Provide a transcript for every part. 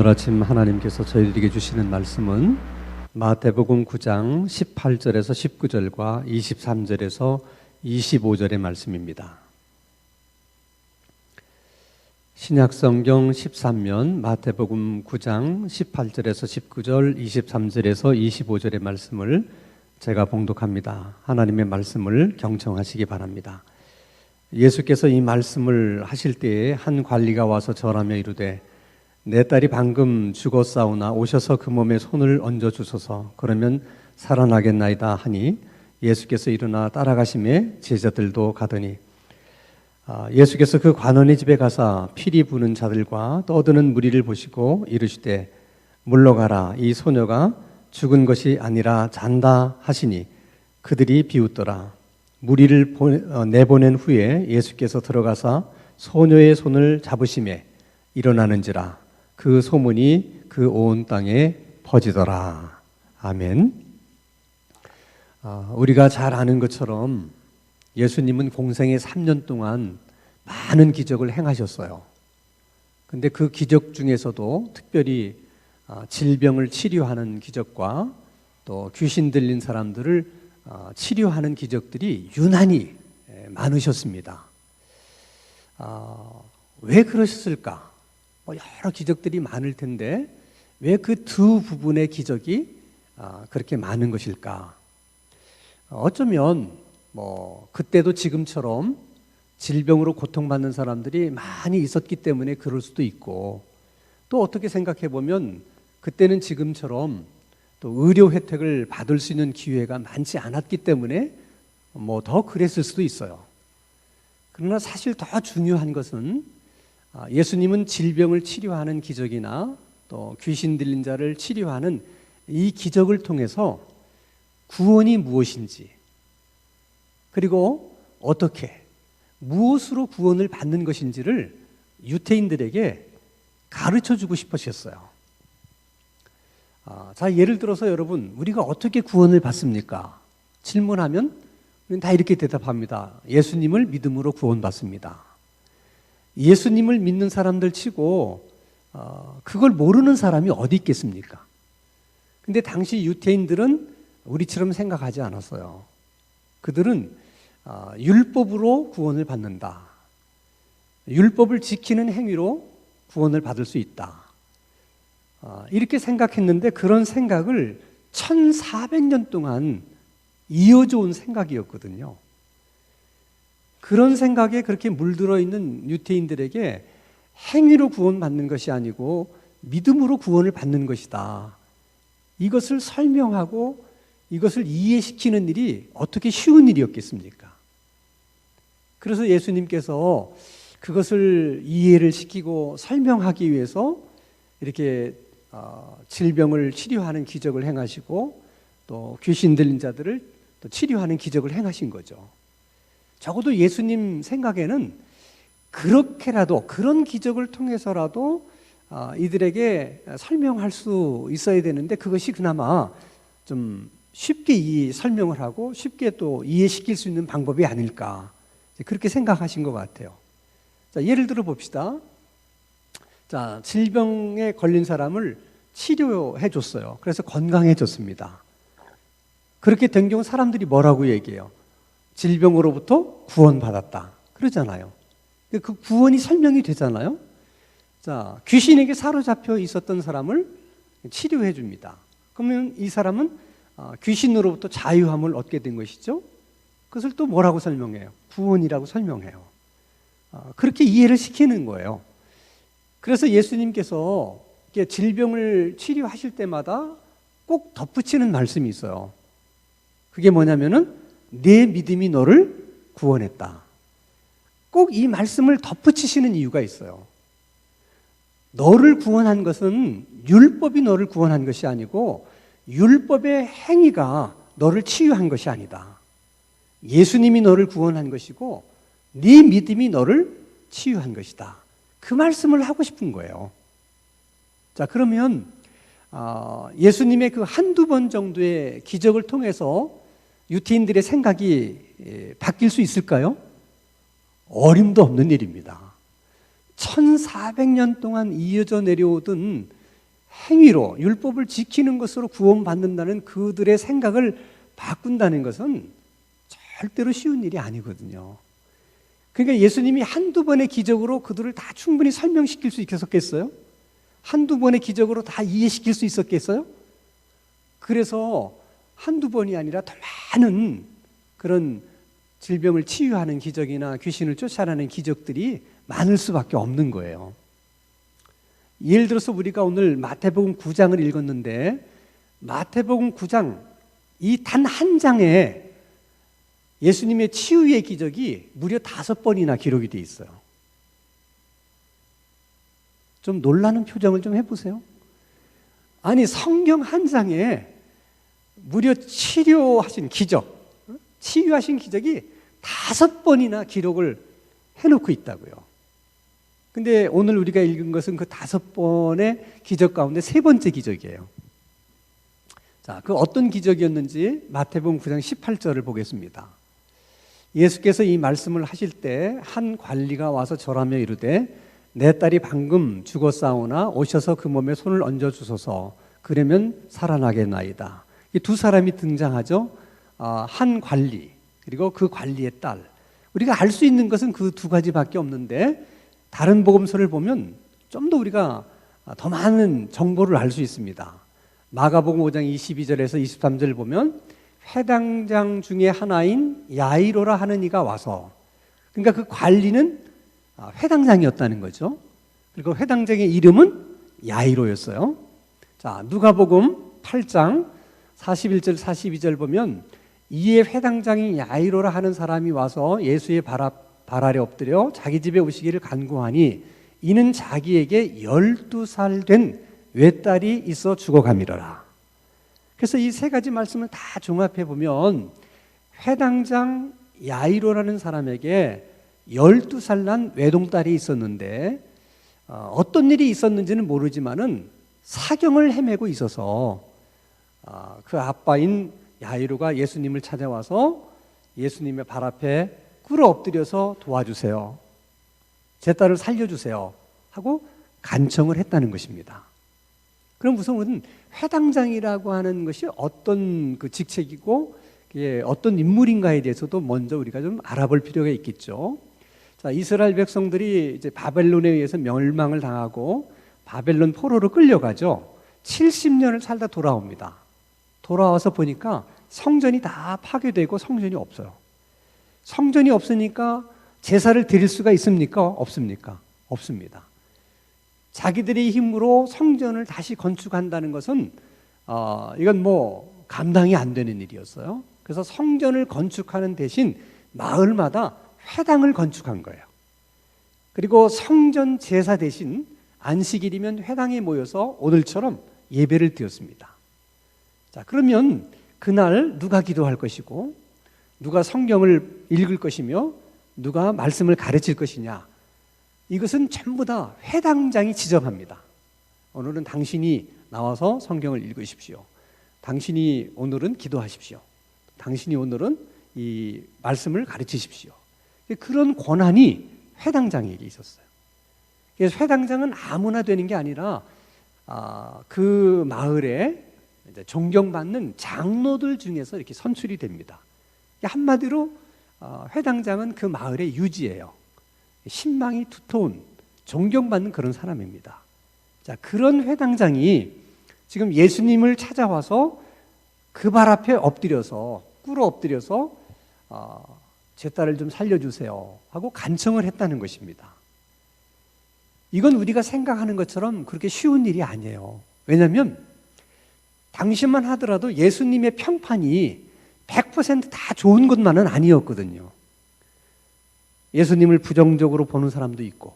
오늘 아침 하나님께서 저희들에게 주시는 말씀은 마태복음 9장 18절에서 19절과 23절에서 25절의 말씀입니다. 신약성경 13면 마태복음 9장 18절에서 19절, 23절에서 25절의 말씀을 제가 봉독합니다. 하나님의 말씀을 경청하시기 바랍니다. 예수께서 이 말씀을 하실 때에 한 관리가 와서 절하며 이르되 내 딸이 방금 죽었사오나 오셔서 그 몸에 손을 얹어 주소서. 그러면 살아나겠나이다 하니 예수께서 일어나 따라가심에 제자들도 가더니 예수께서 그 관원의 집에 가사 피리 부는 자들과 떠드는 무리를 보시고 이르시되 물러가라, 이 소녀가 죽은 것이 아니라 잔다 하시니 그들이 비웃더라. 무리를 내보낸 후에 예수께서 들어가사 소녀의 손을 잡으심에 일어나는지라 그 소문이 그 온 땅에 퍼지더라. 아멘. 우리가 잘 아는 것처럼 예수님은 공생의 3년 동안 많은 기적을 행하셨어요. 근데 그 기적 중에서도 특별히 질병을 치료하는 기적과 또 귀신 들린 사람들을 치료하는 기적들이 유난히 많으셨습니다. 왜 그러셨을까? 여러 기적들이 많을 텐데 왜 그 두 부분의 기적이 그렇게 많은 것일까? 어쩌면 그때도 지금처럼 질병으로 고통받는 사람들이 많이 있었기 때문에 그럴 수도 있고, 또 어떻게 생각해 보면 그때는 지금처럼 또 의료 혜택을 받을 수 있는 기회가 많지 않았기 때문에 더 그랬을 수도 있어요. 그러나 사실 더 중요한 것은 예수님은 질병을 치료하는 기적이나 또 귀신 들린 자를 치료하는 이 기적을 통해서 구원이 무엇인지, 그리고 어떻게 무엇으로 구원을 받는 것인지를 유태인들에게 가르쳐주고 싶으셨어요. 자, 예를 들어서 여러분, 우리가 어떻게 구원을 받습니까? 질문하면 우리는 다 이렇게 대답합니다. 예수님을 믿음으로 구원받습니다. 예수님을 믿는 사람들 치고 그걸 모르는 사람이 어디 있겠습니까? 근데 당시 유태인들은 우리처럼 생각하지 않았어요. 그들은 율법으로 구원을 받는다. 율법을 지키는 행위로 구원을 받을 수 있다. 이렇게 생각했는데 그런 생각을 1400년 동안 이어져 온 생각이었거든요. 그런 생각에 그렇게 물들어 있는 유태인들에게 행위로 구원받는 것이 아니고 믿음으로 구원을 받는 것이다. 이것을 설명하고 이것을 이해시키는 일이 어떻게 쉬운 일이었겠습니까? 그래서 예수님께서 그것을 이해를 시키고 설명하기 위해서 이렇게 질병을 치료하는 기적을 행하시고 또 귀신 들린 자들을 또 치료하는 기적을 행하신 거죠. 적어도 예수님 생각에는 그렇게라도, 그런 기적을 통해서라도 이들에게 설명할 수 있어야 되는데 그것이 그나마 좀 쉽게 설명을 하고 쉽게 또 이해시킬 수 있는 방법이 아닐까, 그렇게 생각하신 것 같아요. 자, 예를 들어 봅시다. 자, 질병에 걸린 사람을 치료해 줬어요. 그래서 건강해졌습니다. 그렇게 된 경우 사람들이 뭐라고 얘기해요? 질병으로부터 구원받았다 그러잖아요. 그 구원이 설명이 되잖아요. 자, 귀신에게 사로잡혀 있었던 사람을 치료해 줍니다. 그러면 이 사람은 귀신으로부터 자유함을 얻게 된 것이죠. 그것을 또 뭐라고 설명해요? 구원이라고 설명해요. 그렇게 이해를 시키는 거예요. 그래서 예수님께서 질병을 치료하실 때마다 꼭 덧붙이는 말씀이 있어요. 그게 뭐냐면은 내 믿음이 너를 구원했다. 꼭 이 말씀을 덧붙이시는 이유가 있어요. 너를 구원한 것은 율법이 너를 구원한 것이 아니고 율법의 행위가 너를 치유한 것이 아니다. 예수님이 너를 구원한 것이고 네 믿음이 너를 치유한 것이다. 그 말씀을 하고 싶은 거예요. 자, 그러면 예수님의 그 한두 번 정도의 기적을 통해서 유태인들의 생각이 바뀔 수 있을까요? 어림도 없는 일입니다. 1400년 동안 이어져 내려오던 행위로 율법을 지키는 것으로 구원받는다는 그들의 생각을 바꾼다는 것은 절대로 쉬운 일이 아니거든요. 그러니까 예수님이 한두 번의 기적으로 그들을 다 충분히 설명시킬 수 있었겠어요? 한두 번의 기적으로 다 이해시킬 수 있었겠어요? 그래서 한두 번이 아니라 더 많은 그런 질병을 치유하는 기적이나 귀신을 쫓아내는 기적들이 많을 수밖에 없는 거예요. 예를 들어서 우리가 오늘 마태복음 9장을 읽었는데 마태복음 9장 이 단 한 장에 예수님의 치유의 기적이 무려 5번이나 기록이 되어 있어요. 좀 놀라는 표정을 좀 해보세요. 아니 성경 한 장에 무려 치료하신 기적, 치유하신 기적이 5번이나 기록을 해놓고 있다고요. 근데 오늘 우리가 읽은 것은 그 5번의 기적 가운데 3번째 기적이에요. 자, 그 어떤 기적이었는지 마태복음 9장 18절을 보겠습니다. 예수께서 이 말씀을 하실 때 한 관리가 와서 절하며 이르되 내 딸이 방금 죽었사오나 오셔서 그 몸에 손을 얹어 주소서 그러면 살아나겠나이다. 이 두 사람이 등장하죠. 한 관리 그리고 그 관리의 딸. 우리가 알 수 있는 것은 그 두 가지밖에 없는데 다른 복음서를 보면 좀 더 우리가 더 많은 정보를 알 수 있습니다. 마가복음 5장 22절에서 23절 보면 회당장 중에 하나인 야이로라 하는 이가 와서, 그러니까 그 관리는 회당장이었다는 거죠. 그리고 회당장의 이름은 야이로였어요. 자, 누가복음 8장 41절 42절 보면 이에 회당장인 야이로라 하는 사람이 와서 예수의 발 아래 엎드려 자기 집에 오시기를 간구하니 이는 자기에게 12살 된 외딸이 있어 죽어가미러라. 그래서 이 세 가지 말씀을 다 종합해 보면 회당장 야이로라는 사람에게 12살 난 외동딸이 있었는데 어떤 일이 있었는지는 모르지만은 사경을 헤매고 있어서 그 아빠인 야이로가 예수님을 찾아와서 예수님의 발 앞에 꿇어 엎드려서 도와주세요. 제 딸을 살려주세요. 하고 간청을 했다는 것입니다. 그럼 우선은 회당장이라고 하는 것이 어떤 그 직책이고 어떤 인물인가에 대해서도 먼저 우리가 좀 알아볼 필요가 있겠죠. 자, 이스라엘 백성들이 이제 바벨론에 의해서 멸망을 당하고 바벨론 포로로 끌려가죠. 70년을 살다 돌아옵니다. 돌아와서 보니까 성전이 다 파괴되고 성전이 없어요. 성전이 없으니까 제사를 드릴 수가 있습니까? 없습니까? 없습니다. 자기들의 힘으로 성전을 다시 건축한다는 것은 이건 뭐 감당이 안 되는 일이었어요. 그래서 성전을 건축하는 대신 마을마다 회당을 건축한 거예요. 그리고 성전 제사 대신 안식일이면 회당에 모여서 오늘처럼 예배를 드렸습니다. 자, 그러면 그날 누가 기도할 것이고 누가 성경을 읽을 것이며 누가 말씀을 가르칠 것이냐, 이것은 전부 다 회당장이 지정합니다. 오늘은 당신이 나와서 성경을 읽으십시오. 당신이 오늘은 기도하십시오. 당신이 오늘은 이 말씀을 가르치십시오. 그런 권한이 회당장에게 있었어요. 그래서 회당장은 아무나 되는 게 아니라 그 마을에 존경받는 장로들 중에서 이렇게 선출이 됩니다. 한마디로 회당장은 그 마을의 유지예요. 신망이 두터운 존경받는 그런 사람입니다. 자, 그런 회당장이 지금 예수님을 찾아와서 그 발 앞에 엎드려서 꿇어 엎드려서 제 딸을 좀 살려주세요 하고 간청을 했다는 것입니다. 이건 우리가 생각하는 것처럼 그렇게 쉬운 일이 아니에요. 왜냐하면 당시만 하더라도 예수님의 평판이 100% 좋은 것만은 아니었거든요. 예수님을 부정적으로 보는 사람도 있고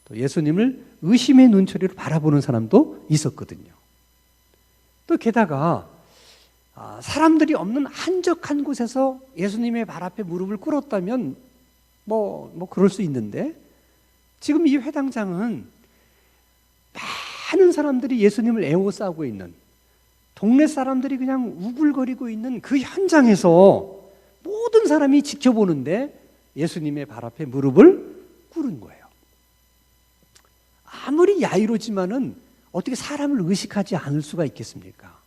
또 예수님을 의심의 눈초리로 바라보는 사람도 있었거든요. 또 게다가 사람들이 없는 한적한 곳에서 예수님의 발 앞에 무릎을 꿇었다면 뭐 그럴 수 있는데, 지금 이 회당장은 많은 사람들이 예수님을 애워싸고 있는, 동네 사람들이 그냥 우글거리고 있는 그 현장에서 모든 사람이 지켜보는데 예수님의 발 앞에 무릎을 꿇은 거예요. 아무리 야이로지만은 어떻게 사람을 의식하지 않을 수가 있겠습니까?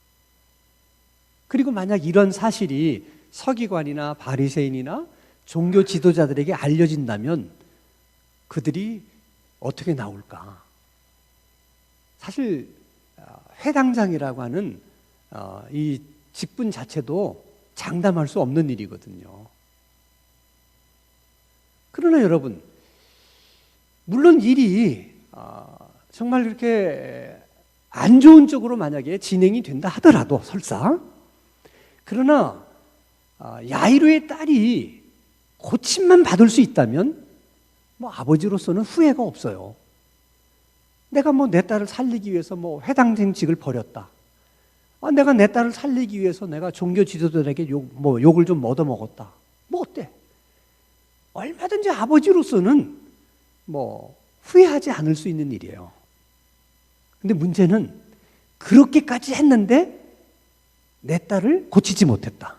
그리고 만약 이런 사실이 서기관이나 바리새인이나 종교 지도자들에게 알려진다면 그들이 어떻게 나올까? 사실 회당장이라고 하는 이 직분 자체도 장담할 수 없는 일이거든요. 그러나 여러분, 물론 일이 정말 그렇게 안 좋은 쪽으로 만약에 진행이 된다 하더라도 설사, 그러나 야이로의 딸이 고침만 받을 수 있다면 뭐 아버지로서는 후회가 없어요. 내가 뭐 내 딸을 살리기 위해서 뭐 회당생직을 버렸다. 내가 내 딸을 살리기 위해서 내가 종교 지도자들에게 욕을 좀 얻어먹었다. 뭐 어때? 얼마든지 아버지로서는 뭐 후회하지 않을 수 있는 일이에요. 근데 문제는 그렇게까지 했는데 내 딸을 고치지 못했다.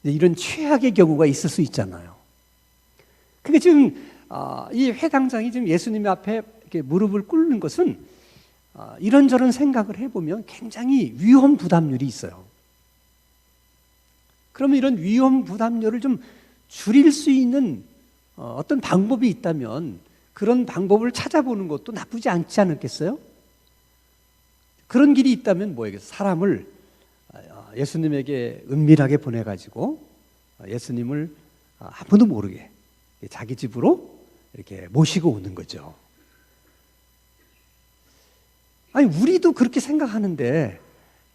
이런 최악의 경우가 있을 수 있잖아요. 그게 지금 이 회당장이 지금 예수님 앞에 이렇게 무릎을 꿇는 것은 이런저런 생각을 해보면 굉장히 위험 부담률이 있어요. 그러면 이런 위험 부담률을 좀 줄일 수 있는 어떤 방법이 있다면 그런 방법을 찾아보는 것도 나쁘지 않지 않겠어요? 그런 길이 있다면 뭐예요? 사람을 예수님에게 은밀하게 보내가지고 예수님을 아무도 모르게 자기 집으로 이렇게 모시고 오는 거죠. 아니, 우리도 그렇게 생각하는데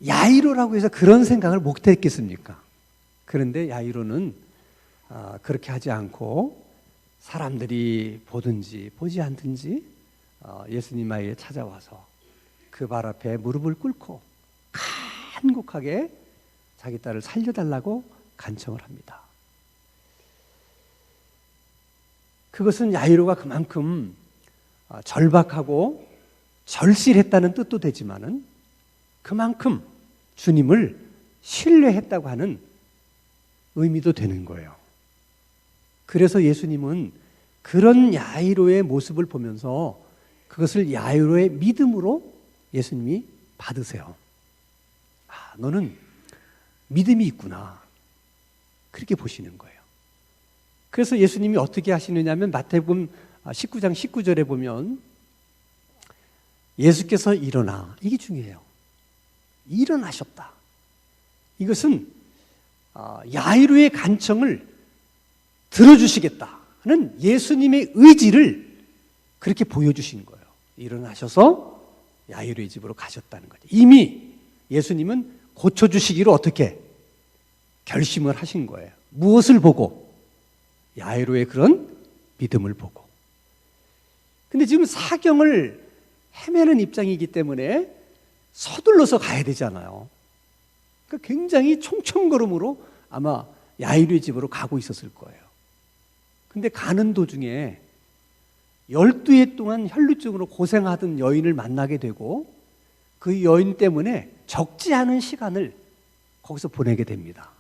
야이로라고 해서 그런 생각을 못 했겠습니까? 그런데 야이로는 그렇게 하지 않고 사람들이 보든지 보지 않든지 예수님 아이에 찾아와서 그 발 앞에 무릎을 꿇고 간곡하게 자기 딸을 살려달라고 간청을 합니다. 그것은 야이로가 그만큼 절박하고 절실했다는 뜻도 되지만은 그만큼 주님을 신뢰했다고 하는 의미도 되는 거예요. 그래서 예수님은 그런 야이로의 모습을 보면서 그것을 야이로의 믿음으로 예수님이 받으세요. 너는 믿음이 있구나. 그렇게 보시는 거예요. 그래서 예수님이 어떻게 하시느냐면 마태복음 19장 19절에 보면 예수께서 일어나, 이게 중요해요. 일어나셨다. 이것은 야이로의 간청을 들어주시겠다는 예수님의 의지를 그렇게 보여주신 거예요. 일어나셔서 야이로의 집으로 가셨다는 거죠. 이미 예수님은 고쳐주시기로 어떻게 결심을 하신 거예요. 무엇을 보고? 야이로의 그런 믿음을 보고. 근데 지금 사경을 헤매는 입장이기 때문에 서둘러서 가야 되잖아요. 그러니까 굉장히 총총걸음으로 아마 야이로의 집으로 가고 있었을 거예요. 근데 가는 도중에 12해 동안 혈루증으로 고생하던 여인을 만나게 되고 그 여인 때문에 적지 않은 시간을 거기서 보내게 됩니다.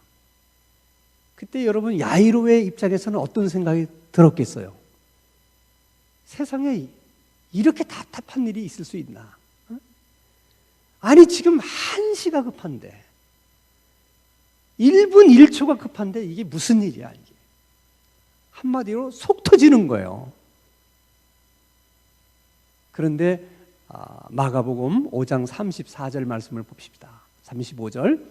그때 여러분 야이로의 입장에서는 어떤 생각이 들었겠어요? 세상에 이렇게 답답한 일이 있을 수 있나? 아니 지금 1시가 급한데 1분 1초가 급한데 이게 무슨 일이야 이게. 한마디로 속 터지는 거예요. 그런데 마가복음 5장 34절 말씀을 봅시다. 35절.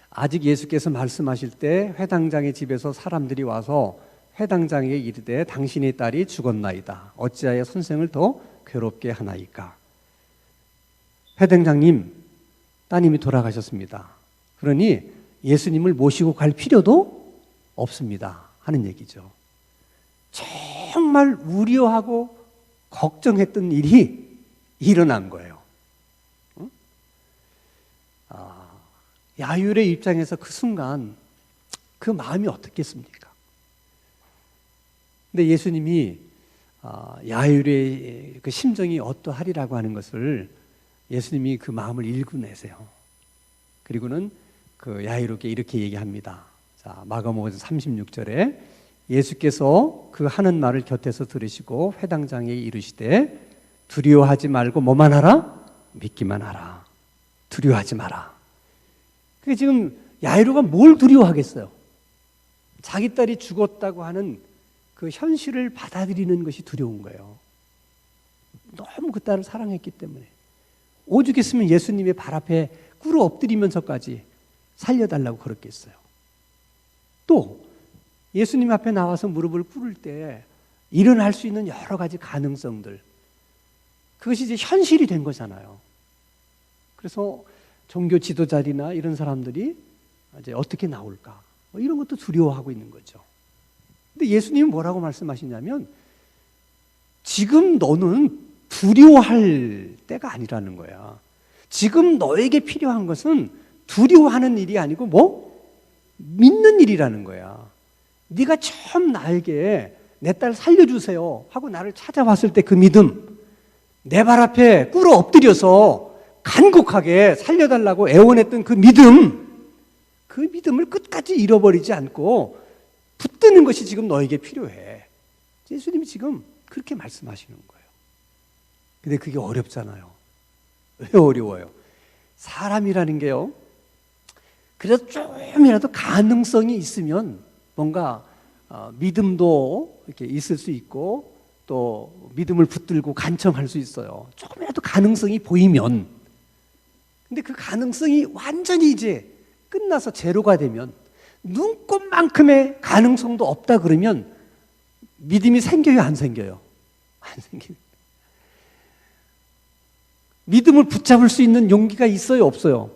아직 예수께서 말씀하실 때 회당장의 집에서 사람들이 와서 회당장에게 이르되 당신의 딸이 죽었나이다. 어찌하여 선생을 더 괴롭게 하나이까. 회당장님, 따님이 돌아가셨습니다. 그러니 예수님을 모시고 갈 필요도 없습니다 하는 얘기죠. 정말 우려하고 걱정했던 일이 일어난 거예요. 야이로의 입장에서 그 순간 그 마음이 어떻겠습니까? 근데 예수님이 야이로의 그 심정이 어떠하리라고 하는 것을 예수님이 그 마음을 읽어내세요. 그리고는 그 야이로에게 이렇게 얘기합니다. 자, 마가복음 36절에 예수께서 그 하는 말을 곁에서 들으시고 회당장에게 이르시되 두려워하지 말고 뭐만 하라? 믿기만 하라. 두려워하지 마라. 그게 지금 야이로가 뭘 두려워하겠어요? 자기 딸이 죽었다고 하는 그 현실을 받아들이는 것이 두려운 거예요. 너무 그 딸을 사랑했기 때문에. 오죽했으면 예수님의 발 앞에 꿇어 엎드리면서까지 살려달라고 그랬겠어요. 또 예수님 앞에 나와서 무릎을 꿇을 때 일어날 수 있는 여러 가지 가능성들, 그것이 이제 현실이 된 거잖아요. 그래서 종교 지도자들이나 이런 사람들이 이제 어떻게 나올까, 뭐 이런 것도 두려워하고 있는 거죠. 근데 예수님은 뭐라고 말씀하시냐면, 지금 너는 두려워할 때가 아니라는 거야. 지금 너에게 필요한 것은 두려워하는 일이 아니고 믿는 일이라는 거야. 네가 처음 나에게 내 딸 살려주세요 하고 나를 찾아왔을 때 그 믿음, 내 발 앞에 꿇어 엎드려서 간곡하게 살려달라고 애원했던 그 믿음을 끝까지 잃어버리지 않고 붙드는 것이 지금 너에게 필요해. 예수님이 지금 그렇게 말씀하시는 거예요. 근데 그게 어렵잖아요. 왜 어려워요? 사람이라는 게요, 그래도 조금이라도 가능성이 있으면 뭔가 믿음도 이렇게 있을 수 있고 또 믿음을 붙들고 간청할 수 있어요. 조금이라도 가능성이 보이면. 근데 그 가능성이 완전히 이제 끝나서 제로가 되면, 눈꼽만큼의 가능성도 없다 그러면 믿음이 생겨요, 안 생겨요? 안 생겨요. 믿음을 붙잡을 수 있는 용기가 있어요, 없어요?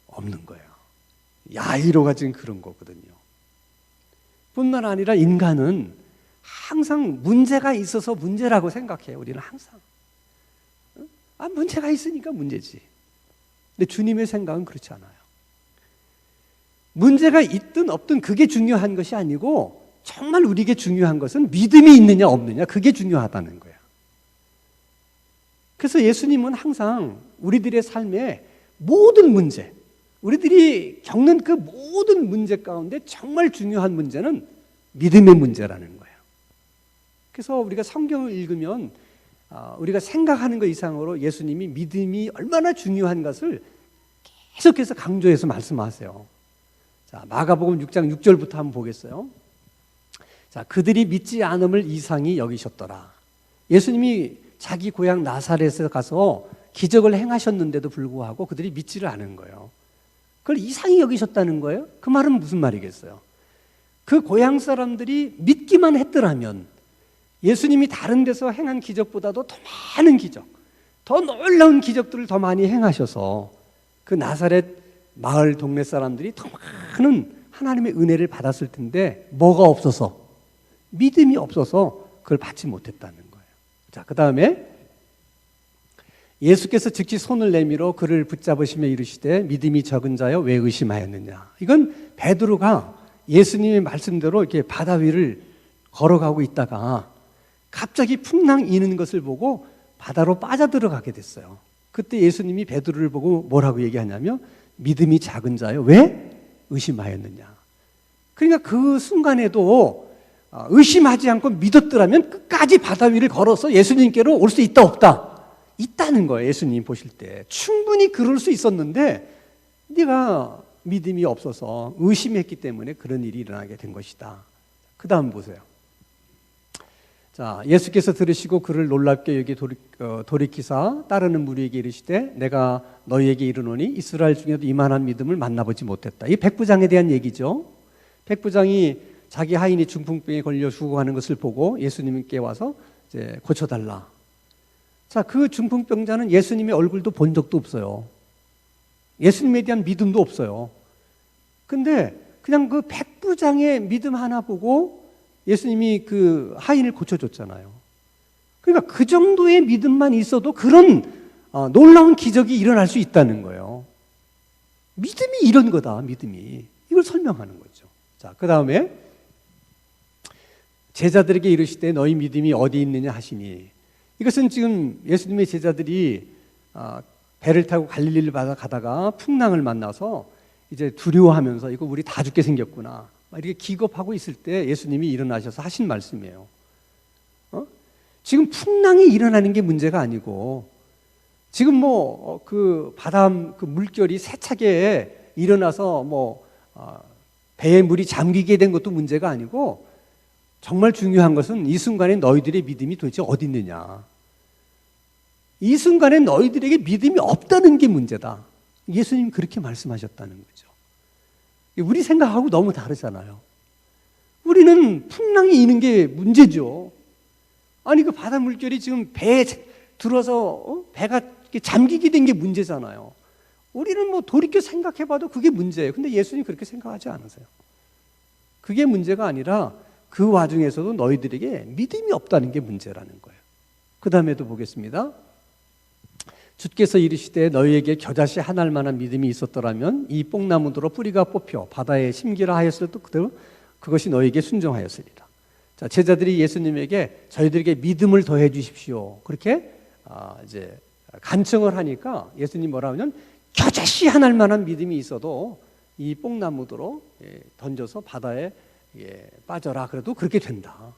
없는 거예요. 야이로가 지금 그런 거거든요. 뿐만 아니라 인간은 항상 문제가 있어서 문제라고 생각해요. 우리는 항상. 문제가 있으니까 문제지. 근데 주님의 생각은 그렇지 않아요. 문제가 있든 없든 그게 중요한 것이 아니고, 정말 우리에게 중요한 것은 믿음이 있느냐 없느냐, 그게 중요하다는 거야. 그래서 예수님은 항상 우리들의 삶에 모든 문제, 우리들이 겪는 그 모든 문제 가운데 정말 중요한 문제는 믿음의 문제라는 거예요. 그래서 우리가 성경을 읽으면 우리가 생각하는 것 이상으로 예수님이 믿음이 얼마나 중요한 것을 계속해서 강조해서 말씀하세요. 자, 마가복음 6장 6절부터 한번 보겠어요. 자, 그들이 믿지 않음을 이상히 여기셨더라. 예수님이 자기 고향 나사렛에 가서 기적을 행하셨는데도 불구하고 그들이 믿지를 않은 거예요. 그걸 이상히 여기셨다는 거예요. 그 말은 무슨 말이겠어요? 그 고향 사람들이 믿기만 했더라면 예수님이 다른 데서 행한 기적보다도 더 많은 기적, 더 놀라운 기적들을 더 많이 행하셔서 그 나사렛 마을 동네 사람들이 더 많은 하나님의 은혜를 받았을 텐데, 뭐가 없어서? 믿음이 없어서 그걸 받지 못했다는 거예요. 자, 그 다음에 예수께서 즉시 손을 내밀어 그를 붙잡으시며 이르시되 믿음이 적은 자여 왜 의심하였느냐. 이건 베드로가 예수님의 말씀대로 이렇게 바다 위를 걸어가고 있다가 갑자기 풍랑 이는 것을 보고 바다로 빠져들어가게 됐어요. 그때 예수님이 베드로를 보고 뭐라고 얘기하냐면, 믿음이 작은 자여 왜 의심하였느냐. 그러니까 그 순간에도 의심하지 않고 믿었더라면 끝까지 바다 위를 걸어서 예수님께로 올 수 있다 없다? 있다는 거예요. 예수님 보실 때 충분히 그럴 수 있었는데 네가 믿음이 없어서 의심했기 때문에 그런 일이 일어나게 된 것이다. 그 다음 보세요. 자, 예수께서 들으시고 그를 놀랍게 여기 돌이키사 따르는 무리에게 이르시되 내가 너희에게 이르노니 이스라엘 중에도 이만한 믿음을 만나보지 못했다. 이 백부장에 대한 얘기죠. 백부장이 자기 하인이 중풍병에 걸려 죽어가는 것을 보고 예수님께 와서 이제 고쳐달라. 자, 그 중풍병자는 예수님의 얼굴도 본 적도 없어요. 예수님에 대한 믿음도 없어요. 근데 그냥 그 백부장의 믿음 하나 보고 예수님이 그 하인을 고쳐줬잖아요. 그러니까 그 정도의 믿음만 있어도 그런 놀라운 기적이 일어날 수 있다는 거예요. 믿음이 이런 거다, 믿음이. 이걸 설명하는 거죠. 자, 그 다음에 제자들에게 이르시되 너희 믿음이 어디 있느냐 하시니, 이것은 지금 예수님의 제자들이 배를 타고 갈릴리를 가다가 풍랑을 만나서 이제 두려워하면서 이거 우리 다 죽게 생겼구나 이렇게 기겁하고 있을 때 예수님이 일어나셔서 하신 말씀이에요. 지금 풍랑이 일어나는 게 문제가 아니고, 지금 그 바람, 그 물결이 세차게 일어나서 배에 물이 잠기게 된 것도 문제가 아니고, 정말 중요한 것은 이 순간에 너희들의 믿음이 도대체 어디 있느냐. 이 순간에 너희들에게 믿음이 없다는 게 문제다. 예수님 그렇게 말씀하셨다는 거죠. 우리 생각하고 너무 다르잖아요. 우리는 풍랑이 있는 게 문제죠. 아니 그 바다 물결이 지금 배에 들어서 배가 잠기게 된 게 문제잖아요. 우리는 돌이켜 생각해봐도 그게 문제예요. 근데 예수님 그렇게 생각하지 않으세요. 그게 문제가 아니라 그 와중에서도 너희들에게 믿음이 없다는 게 문제라는 거예요. 그 다음에도 보겠습니다. 주께서 이르시되 너희에게 겨자씨 한 알만한 믿음이 있었더라면 이 뽕나무더러 뿌리가 뽑혀 바다에 심기라 하였을 때 그것이 너희에게 순종하였으리라. 자, 제자들이 예수님에게 저희들에게 믿음을 더해 주십시오. 그렇게 이제 간청을 하니까 예수님 뭐라 하면 겨자씨 한 알만한 믿음이 있어도 이 뽕나무더러 던져서 바다에 빠져라. 그래도 그렇게 된다.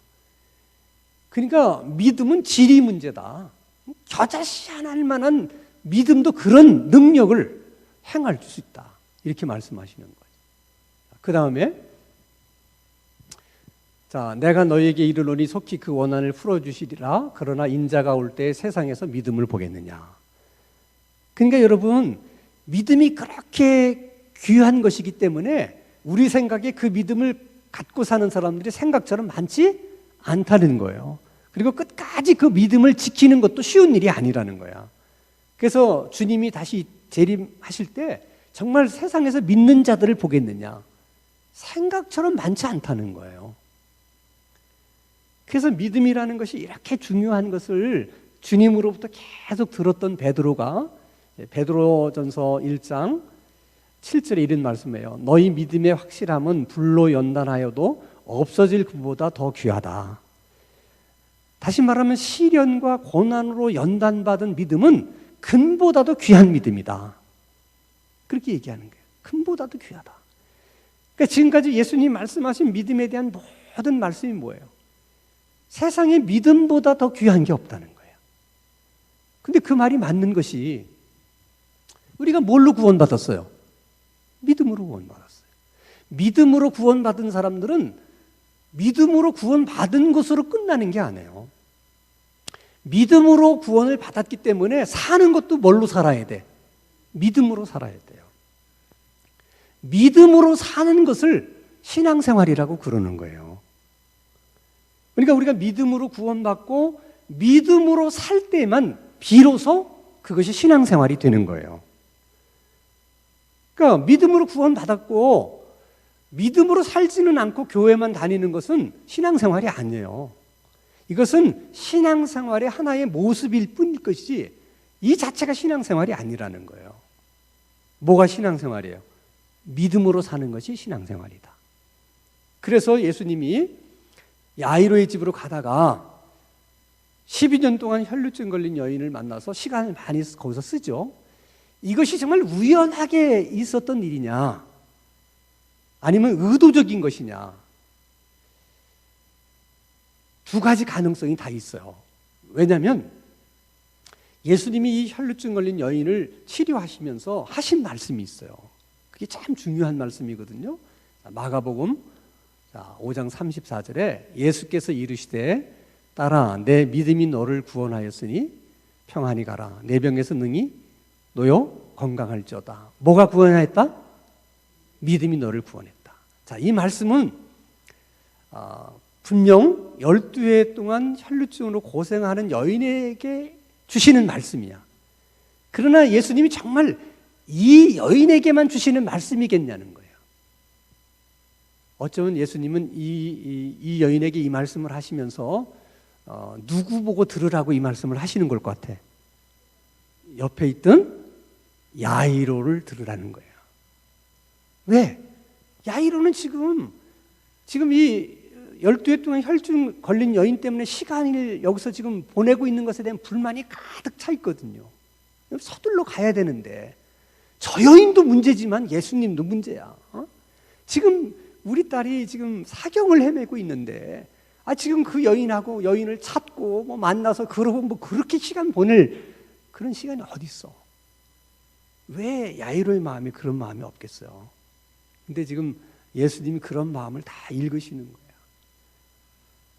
그러니까 믿음은 질이 문제다. 겨자씨 한 알만한 믿음도 그런 능력을 행할 수 있다. 이렇게 말씀하시는 거예요. 그 다음에 자, 내가 너희에게 이르노니 속히 그 원한을 풀어주시리라. 그러나 인자가 올 때 세상에서 믿음을 보겠느냐. 그러니까 여러분, 믿음이 그렇게 귀한 것이기 때문에 우리 생각에 그 믿음을 갖고 사는 사람들이 생각처럼 많지 않다는 거예요. 그리고 끝까지 그 믿음을 지키는 것도 쉬운 일이 아니라는 거야. 그래서 주님이 다시 재림하실 때 정말 세상에서 믿는 자들을 보겠느냐. 생각처럼 많지 않다는 거예요. 그래서 믿음이라는 것이 이렇게 중요한 것을 주님으로부터 계속 들었던 베드로가 베드로전서 1장 7절에 이런 말씀이에요. 너희 믿음의 확실함은 불로 연단하여도 없어질 것보다 더 귀하다. 다시 말하면 시련과 고난으로 연단받은 믿음은 금보다도 귀한 믿음이다. 그렇게 얘기하는 거예요. 금보다도 귀하다. 그러니까 지금까지 예수님이 말씀하신 믿음에 대한 모든 말씀이 뭐예요? 세상에 믿음보다 더 귀한 게 없다는 거예요. 근데 그 말이 맞는 것이 우리가 뭘로 구원받았어요? 믿음으로 구원받았어요. 믿음으로 구원받은 사람들은 믿음으로 구원받은 것으로 끝나는 게 아니에요. 믿음으로 구원을 받았기 때문에 사는 것도 뭘로 살아야 돼? 믿음으로 살아야 돼요. 믿음으로 사는 것을 신앙생활이라고 그러는 거예요. 그러니까 우리가 믿음으로 구원받고 믿음으로 살 때만 비로소 그것이 신앙생활이 되는 거예요. 그러니까 믿음으로 구원받았고 믿음으로 살지는 않고 교회만 다니는 것은 신앙생활이 아니에요. 이것은 신앙생활의 하나의 모습일 뿐일 것이지 이 자체가 신앙생활이 아니라는 거예요. 뭐가 신앙생활이에요? 믿음으로 사는 것이 신앙생활이다. 그래서 예수님이 야이로의 집으로 가다가 12년 동안 혈루증 걸린 여인을 만나서 시간을 많이 거기서 쓰죠. 이것이 정말 우연하게 있었던 일이냐 아니면 의도적인 것이냐, 두 가지 가능성이 다 있어요. 왜냐하면 예수님이 이 혈루증 걸린 여인을 치료하시면서 하신 말씀이 있어요. 그게 참 중요한 말씀이거든요. 마가복음 5장 34절에 예수께서 이르시되 딸아 내 믿음이 너를 구원하였으니 평안히 가라. 내 병에서 능히 놓여 건강할지어다. 뭐가 구원하였다? 믿음이 너를 구원했다. 자, 이 말씀은 분명 12해 동안 혈루증으로 고생하는 여인에게 주시는 말씀이야. 그러나 예수님이 정말 이 여인에게만 주시는 말씀이겠냐는 거예요. 어쩌면 예수님은 이 여인에게 이 말씀을 하시면서 누구 보고 들으라고 이 말씀을 하시는 걸 것 같아. 옆에 있던 야이로를 들으라는 거예요. 왜? 야이로는 지금 이 12해 동안 혈증 걸린 여인 때문에 시간을 여기서 지금 보내고 있는 것에 대한 불만이 가득 차 있거든요. 서둘러 가야 되는데 저 여인도 문제지만 예수님도 문제야. 지금 우리 딸이 지금 사경을 헤매고 있는데 지금 그 여인하고 여인을 찾고 뭐 만나서 그러고 뭐 그렇게 시간 보낼 그런 시간이 어디 있어? 왜 야이로의 마음에 그런 마음이 없겠어요? 근데 지금 예수님이 그런 마음을 다 읽으시는 거야.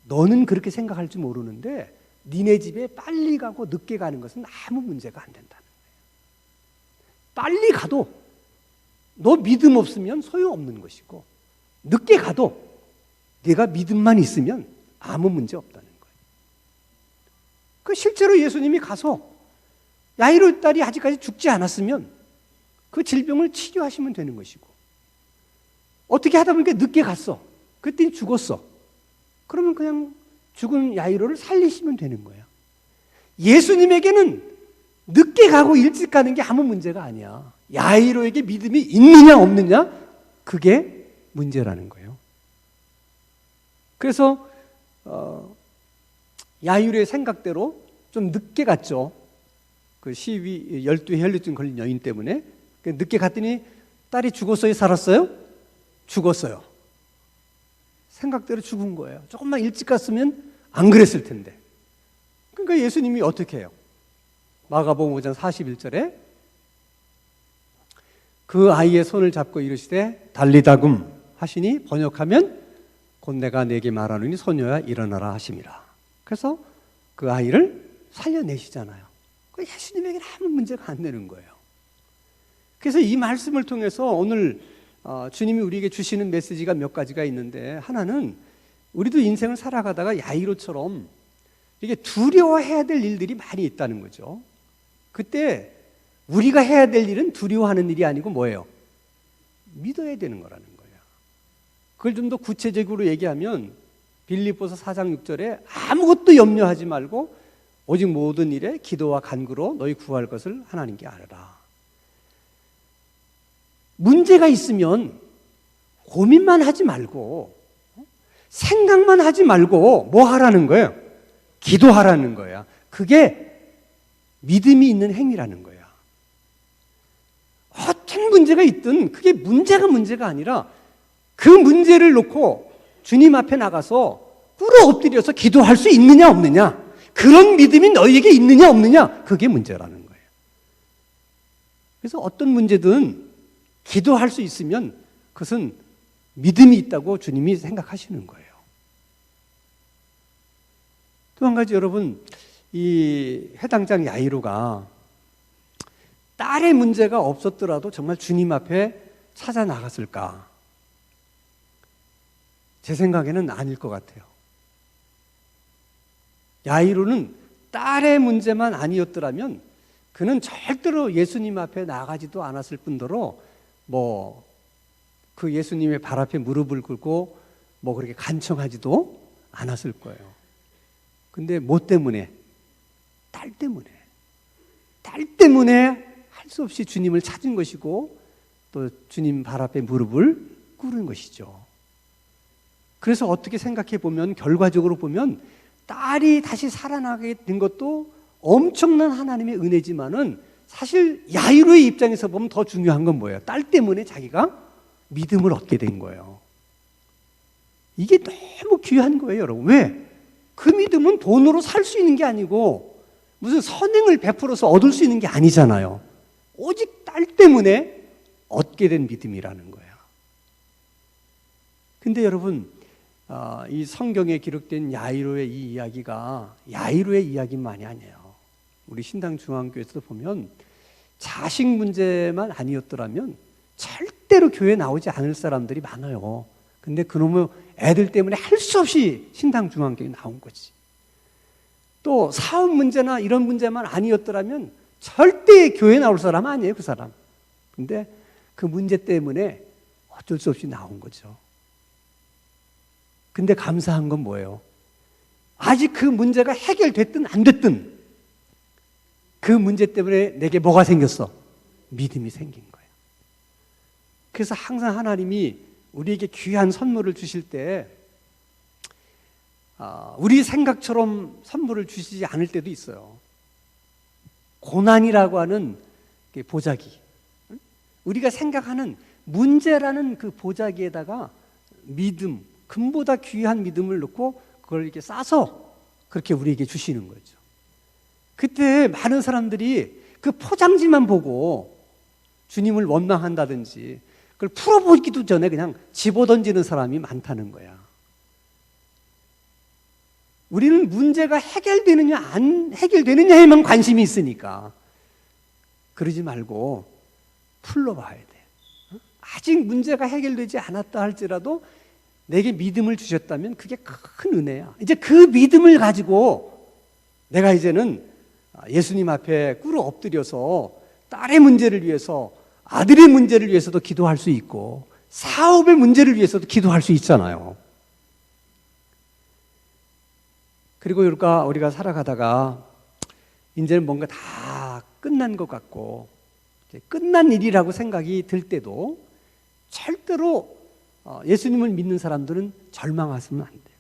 너는 그렇게 생각할 줄 모르는데 니네 집에 빨리 가고 늦게 가는 것은 아무 문제가 안 된다는 거예요. 빨리 가도 너 믿음 없으면 소용없는 것이고 늦게 가도 네가 믿음만 있으면 아무 문제 없다는 거예요. 그 실제로 예수님이 가서 야이로 딸이 아직까지 죽지 않았으면 그 질병을 치료하시면 되는 것이고, 어떻게 하다 보니까 늦게 갔어. 그때 죽었어. 그러면 그냥 죽은 야이로를 살리시면 되는 거예요. 예수님에게는 늦게 가고 일찍 가는 게 아무 문제가 아니야. 야이로에게 믿음이 있느냐 없느냐, 그게 문제라는 거예요. 그래서 야이로의 생각대로 좀 늦게 갔죠. 그 시위 12회 혈류증 걸린 여인 때문에 늦게 갔더니 딸이 죽었어요, 살았어요? 죽었어요. 생각대로 죽은 거예요. 조금만 일찍 갔으면 안 그랬을 텐데. 그러니까 예수님이 어떻게 해요? 마가복음 5장 41절에 그 아이의 손을 잡고 이르시되 달리다금 하시니 번역하면 곧 내가 네게 말하노니 소녀야 일어나라 하심이라. 그래서 그 아이를 살려내시잖아요. 예수님에게는 아무 문제가 안 되는 거예요. 그래서 이 말씀을 통해서 오늘 주님이 우리에게 주시는 메시지가 몇 가지가 있는데, 하나는 우리도 인생을 살아가다가 야이로처럼 이게 두려워해야 될 일들이 많이 있다는 거죠. 그때 우리가 해야 될 일은 두려워하는 일이 아니고 뭐예요? 믿어야 되는 거라는 거예요. 그걸 좀 더 구체적으로 얘기하면 빌립보서 4장 6절에 아무것도 염려하지 말고 오직 모든 일에 기도와 간구로 너희 구할 것을 하나님께 아뢰라. 문제가 있으면 고민만 하지 말고 생각만 하지 말고 뭐 하라는 거예요? 기도하라는 거야. 그게 믿음이 있는 행위라는 거야. 어떤 문제가 있든 그게 문제가 아니라 그 문제를 놓고 주님 앞에 나가서 꿇어 엎드려서 기도할 수 있느냐 없느냐, 그런 믿음이 너희에게 있느냐 없느냐, 그게 문제라는 거예요. 그래서 어떤 문제든 기도할 수 있으면 그것은 믿음이 있다고 주님이 생각하시는 거예요. 또 한 가지, 여러분, 이 해당장 야이로가 딸의 문제가 없었더라도 정말 주님 앞에 찾아 나갔을까? 제 생각에는 아닐 것 같아요. 야이로는 딸의 문제만 아니었더라면 그는 절대로 예수님 앞에 나가지도 않았을 뿐더러 그 예수님의 발 앞에 무릎을 꿇고 그렇게 간청하지도 않았을 거예요. 근데 뭐 때문에? 딸 때문에 할 수 없이 주님을 찾은 것이고 또 주님 발 앞에 무릎을 꿇은 것이죠. 그래서 어떻게 생각해 보면, 결과적으로 보면 딸이 다시 살아나게 된 것도 엄청난 하나님의 은혜지만은 사실 야이로의 입장에서 보면 더 중요한 건 뭐예요? 딸 때문에 자기가 믿음을 얻게 된 거예요. 이게 너무 귀한 거예요, 여러분. 왜? 그 믿음은 돈으로 살 수 있는 게 아니고 무슨 선행을 베풀어서 얻을 수 있는 게 아니잖아요. 오직 딸 때문에 얻게 된 믿음이라는 거예요. 근데 여러분, 이 성경에 기록된 야이로의 이 이야기가 야이로의 이야기만이 아니에요. 우리 신당 중앙교회에서도 보면 자식 문제만 아니었더라면 절대로 교회 나오지 않을 사람들이 많아요. 근데 그놈의 애들 때문에 할 수 없이 신당 중앙교회에 나온 거지. 또 사업 문제나 이런 문제만 아니었더라면 절대 교회 나올 사람 아니에요, 그 사람. 근데 그 문제 때문에 어쩔 수 없이 나온 거죠. 근데 감사한 건 뭐예요? 아직 그 문제가 해결됐든 안 됐든 그 문제 때문에 내게 뭐가 생겼어? 믿음이 생긴 거예요. 그래서 항상 하나님이 우리에게 귀한 선물을 주실 때 우리 생각처럼 선물을 주시지 않을 때도 있어요. 고난이라고 하는 보자기, 우리가 생각하는 문제라는 그 보자기에다가 믿음, 금보다 귀한 믿음을 넣고 그걸 이렇게 싸서 그렇게 우리에게 주시는 거죠. 그때 많은 사람들이 그 포장지만 보고 주님을 원망한다든지 그걸 풀어보기도 전에 그냥 집어던지는 사람이 많다는 거야. 우리는 문제가 해결되느냐 안 해결되느냐에만 관심이 있으니까 그러지 말고 풀러봐야 돼. 아직 문제가 해결되지 않았다 할지라도 내게 믿음을 주셨다면 그게 큰 은혜야. 이제 그 믿음을 가지고 내가 이제는 예수님 앞에 꿇어 엎드려서 딸의 문제를 위해서, 아들의 문제를 위해서도 기도할 수 있고 사업의 문제를 위해서도 기도할 수 있잖아요. 그리고 우리가 살아가다가 이제는 뭔가 다 끝난 것 같고 끝난 일이라고 생각이 들 때도 절대로 예수님을 믿는 사람들은 절망하시면 안 돼요.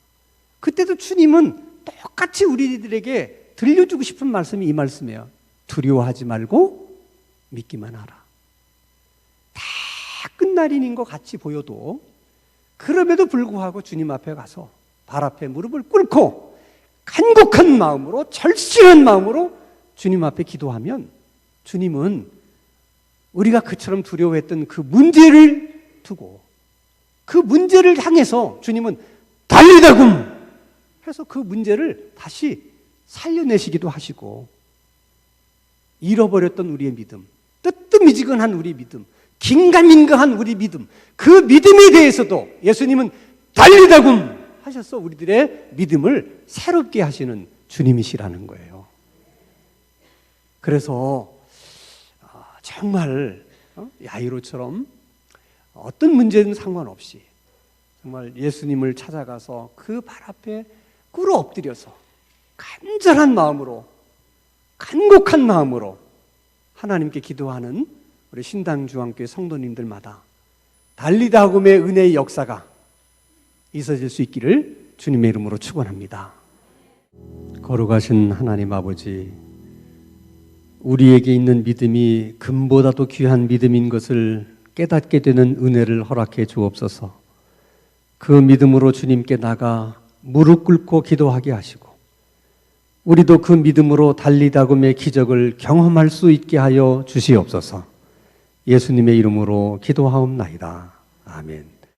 그때도 주님은 똑같이 우리들에게 들려주고 싶은 말씀이 이 말씀이에요. 두려워하지 말고 믿기만 하라. 다 끝날 일인 것 같이 보여도 그럼에도 불구하고 주님 앞에 가서 발 앞에 무릎을 꿇고 간곡한 마음으로, 절실한 마음으로 주님 앞에 기도하면 주님은 우리가 그처럼 두려워했던 그 문제를 두고 그 문제를 향해서 주님은 달리다굼 해서 그 문제를 다시 살려내시기도 하시고, 잃어버렸던 우리의 믿음, 뜨뜻미지근한 우리의 믿음, 긴가민가한 우리 믿음, 그 믿음에 대해서도 예수님은 달리다굼 하셔서 우리들의 믿음을 새롭게 하시는 주님이시라는 거예요. 그래서 정말 야이로처럼 어떤 문제든 상관없이 정말 예수님을 찾아가서 그 발 앞에 꿇어 엎드려서 간절한 마음으로, 간곡한 마음으로 하나님께 기도하는 우리 신당중앙교회 성도님들마다 달리다굼의 은혜의 역사가 있어질 수 있기를 주님의 이름으로 축원합니다. 거룩하신 하나님 아버지, 우리에게 있는 믿음이 금보다도 귀한 믿음인 것을 깨닫게 되는 은혜를 허락해 주옵소서. 그 믿음으로 주님께 나가 무릎 꿇고 기도하게 하시고 우리도 그 믿음으로 달리다굼의 기적을 경험할 수 있게 하여 주시옵소서. 예수님의 이름으로 기도하옵나이다. 아멘.